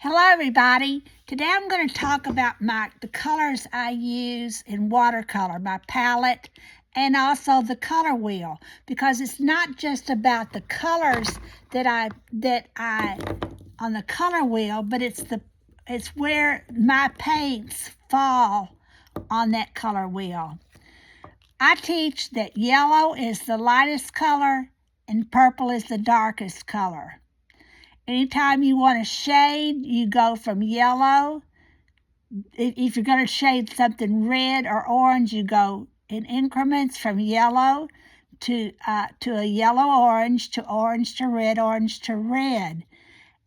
Hello everybody. Today I'm going to talk about the colors I use in watercolor, my palette, and also the color wheel, because it's not just about the colors that I on the color wheel, but it's where my paints fall on that color wheel. I teach that yellow is the lightest color and purple is the darkest color. Anytime you want to shade, you go from yellow. If you're going to shade something red or orange, you go in increments from yellow to a yellow orange to red orange to red.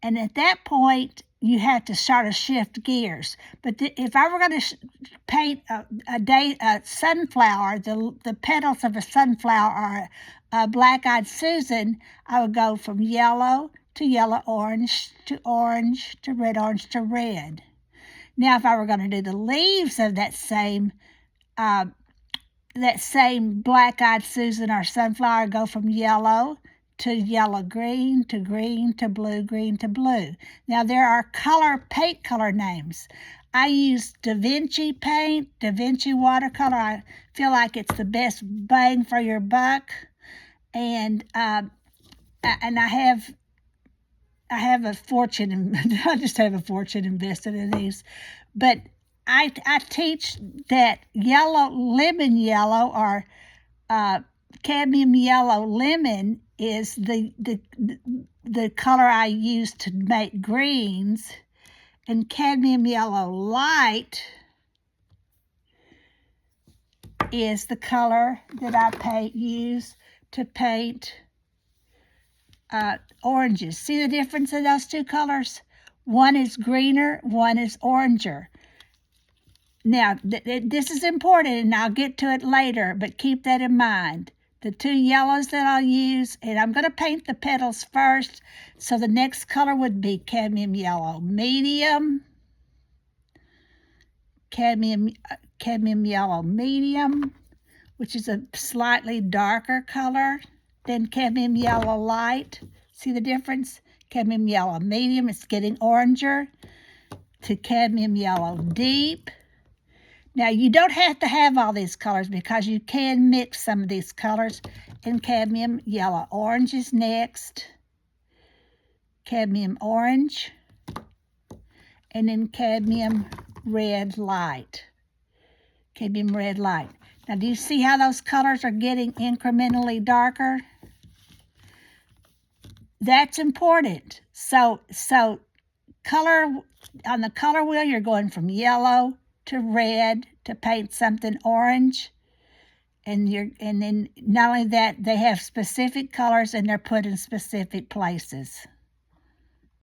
And at that point, you have to sort of shift gears. But if I were going to paint a sunflower, the petals of a sunflower or a black-eyed Susan, I would go from yellow to yellow orange to red orange to red. Now, if I were going to do the leaves of that same black-eyed Susan or sunflower, I'd go from yellow to yellow green to green to blue. Now, there are paint color names. I use DaVinci paint, DaVinci watercolor. I feel like it's the best bang for your buck, and I have a fortune, I just have a fortune invested in these. But I teach that lemon yellow or cadmium yellow lemon is the color I use to make greens, and cadmium yellow light is the color that I use to paint oranges. See the difference in those two colors? One is greener, one is oranger. Now, this is important, and I'll get to it later, but keep that in mind. The two yellows that I'll use, and I'm going to paint the petals first, so the next color would be cadmium yellow medium, cadmium yellow medium, which is a slightly darker color than cadmium yellow light. See the difference? Cadmium yellow medium, it's getting oranger, to cadmium yellow deep. Now, you don't have to have all these colors because you can mix some of these colors. And cadmium yellow orange is next. Cadmium orange. And then cadmium red light. Cadmium red light. Now, do you see how those colors are getting incrementally darker? That's important. So color, on the color wheel, you're going from yellow to red to paint something orange. And then not only that, they have specific colors and they're put in specific places.